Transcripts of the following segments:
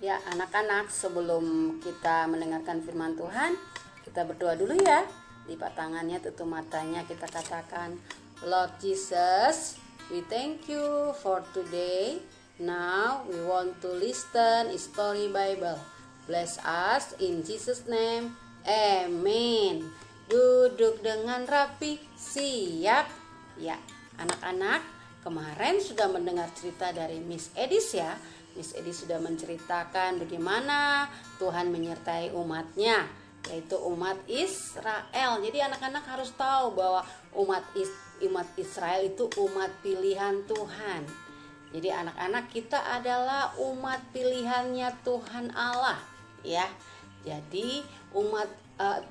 Ya, anak-anak, sebelum kita mendengarkan firman Tuhan, kita berdoa dulu ya. Lipat tangannya, tutup matanya, kita katakan, Lord Jesus, we thank you for today. Now we want to listen story Bible. Bless us in Jesus name. Amen. Duduk dengan rapi, siap. Ya, anak-anak, kemarin sudah mendengar cerita dari Miss Edis ya. Miss Edis sudah menceritakan bagaimana Tuhan menyertai umatnya, yaitu umat Israel. Jadi anak-anak harus tahu bahwa umat Israel itu umat pilihan Tuhan. Jadi anak-anak, kita adalah umat pilihannya Tuhan Allah ya. Jadi umat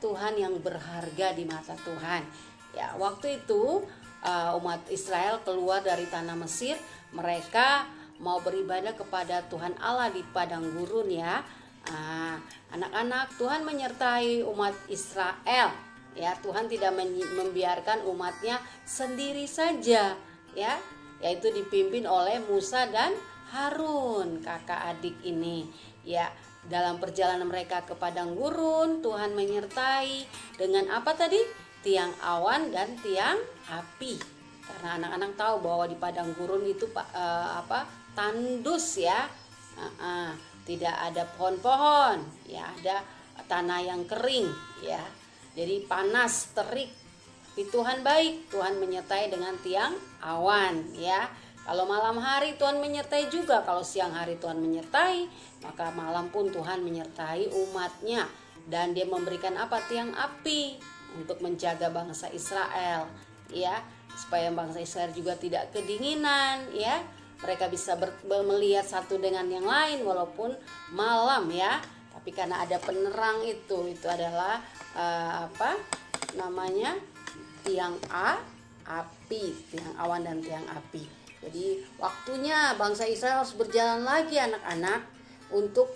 Tuhan yang berharga di mata Tuhan. Ya, waktu itu umat Israel keluar dari tanah Mesir, mereka mau beribadah kepada Tuhan Allah di padang gurun ya. Anak-anak, Tuhan menyertai umat Israel ya. Tuhan tidak membiarkan umatnya sendiri saja ya, yaitu dipimpin oleh Musa dan Harun, kakak adik ini ya. Dalam perjalanan mereka ke padang gurun, Tuhan menyertai dengan apa tadi? Tiang awan dan tiang api. Karena anak-anak tahu bahwa di padang gurun itu tandus ya, tidak ada pohon-pohon ya, ada tanah yang kering ya, jadi panas terik. Tapi Tuhan baik, Tuhan menyertai dengan tiang awan ya. Kalau malam hari Tuhan menyertai juga, kalau siang hari Tuhan menyertai, maka malam pun Tuhan menyertai umatnya. Dan dia memberikan apa? Tiang api untuk menjaga bangsa Israel ya, supaya bangsa Israel juga tidak kedinginan ya. Mereka bisa melihat satu dengan yang lain walaupun malam ya. Tapi karena ada penerang itu adalah tiang api, tiang awan dan tiang api. Jadi waktunya bangsa Israel harus berjalan lagi anak-anak untuk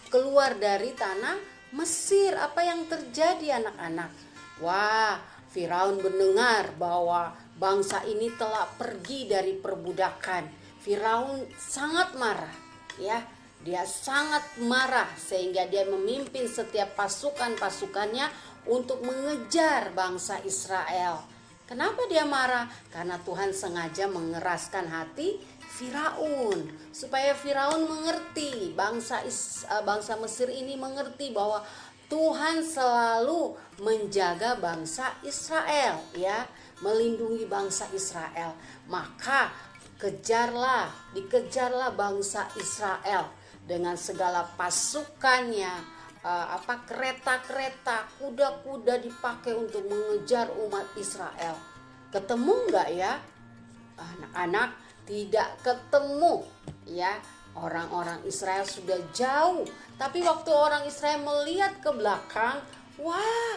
keluar dari tanah Mesir. Apa yang terjadi anak-anak? Wah, Firaun mendengar bahwa bangsa ini telah pergi dari perbudakan. Firaun sangat marah ya. Dia sangat marah sehingga dia memimpin setiap pasukan-pasukannya untuk mengejar bangsa Israel. Kenapa dia marah? Karena Tuhan sengaja mengeraskan hati Firaun supaya Firaun mengerti, bangsa Mesir ini mengerti bahwa Tuhan selalu menjaga bangsa Israel ya, melindungi bangsa Israel. Maka dikejarlah bangsa Israel dengan segala pasukannya, kereta-kereta, kuda-kuda dipakai untuk mengejar umat Israel. Ketemu enggak ya? Anak-anak, tidak ketemu ya. Orang-orang Israel sudah jauh. Tapi waktu orang Israel melihat ke belakang, wah,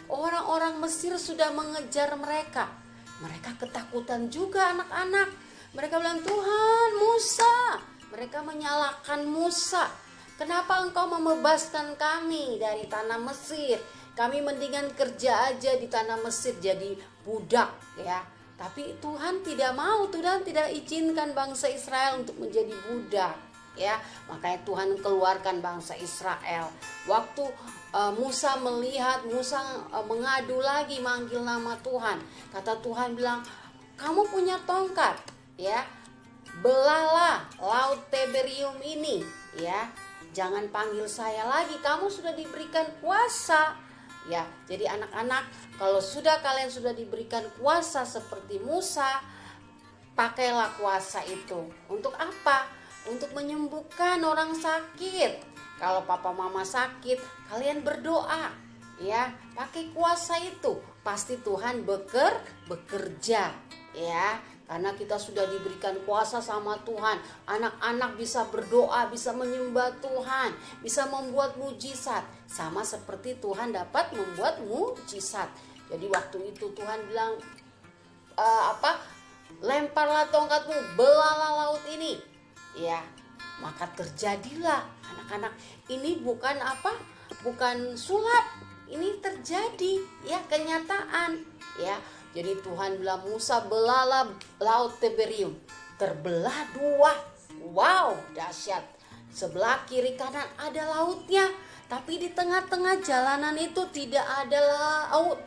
orang-orang Mesir sudah mengejar mereka. Mereka ketakutan juga anak-anak. Mereka bilang, Tuhan, Musa. Mereka menyalahkan Musa. Kenapa engkau membebaskan kami dari tanah Mesir? Kami mendingan kerja aja di tanah Mesir jadi budak ya. Tapi Tuhan tidak mau, Tuhan tidak izinkan bangsa Israel untuk menjadi budak ya. Makanya Tuhan keluarkan bangsa Israel. Waktu Musa melihat, Musa mengadu lagi, manggil nama Tuhan. Kata Tuhan bilang, kamu punya tongkat ya, belahlah laut Tiberium ini ya. Jangan panggil saya lagi, kamu sudah diberikan kuasa ya. Jadi anak-anak, kalau kalian sudah diberikan kuasa seperti Musa, pakailah kuasa itu. Untuk apa? Untuk menyembuhkan orang sakit. Kalau papa mama sakit, kalian berdoa ya, pakai kuasa itu. Pasti Tuhan bekerja ya. Karena kita sudah diberikan kuasa sama Tuhan, anak-anak bisa berdoa, bisa menyembah Tuhan, bisa membuat mujizat. Sama seperti Tuhan dapat membuat mujizat. Jadi waktu itu Tuhan bilang, lemparlah tongkatmu, belahlah laut ini. Ya, maka terjadilah anak-anak. Ini bukan sulap, ini terjadi ya, kenyataan ya. Jadi Tuhan bilang, Musa, belahlah laut Tiberium, terbelah dua. Wow, dahsyat. Sebelah kiri kanan ada lautnya, tapi di tengah-tengah jalanan itu tidak ada laut,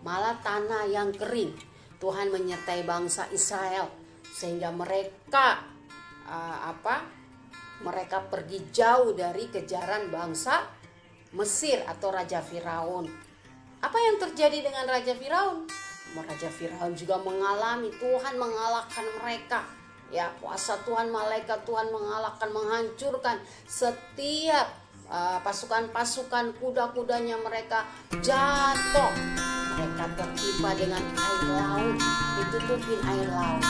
malah tanah yang kering. Tuhan menyertai bangsa Israel sehingga mereka mereka pergi jauh dari kejaran bangsa Mesir atau Raja Firaun. Apa yang terjadi dengan Raja Firaun? Raja Firaun juga mengalami, Tuhan mengalahkan mereka. Ya, kuasa Tuhan, malaikat Tuhan mengalahkan, menghancurkan setiap pasukan-pasukan kuda-kudanya. Mereka jatuh, mereka tertimpa dengan air laut, ditutupin air laut.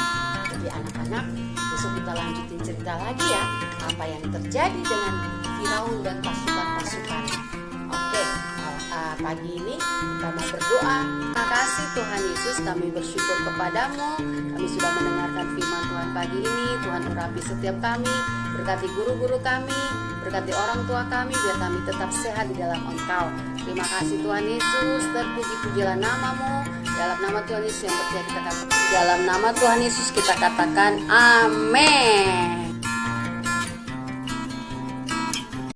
Jadi anak-anak, besok kita lanjutin cerita lagi ya, apa yang terjadi dengan Firaun dan pasukan-pasukan. Oke, pagi ini kita mau berdoa. Terima kasih Tuhan Yesus, kami bersyukur kepadamu. Kami sudah mendengarkan firman Tuhan pagi ini. Tuhan urapi setiap kami, berkati guru-guru kami, berkati orang tua kami, biar kami tetap sehat di dalam Engkau. Terima kasih Tuhan Yesus, terpuji-pujilah namamu. Dalam nama Tuhan Yesus yang percaya kita katakan, dalam nama Tuhan Yesus kita katakan amin.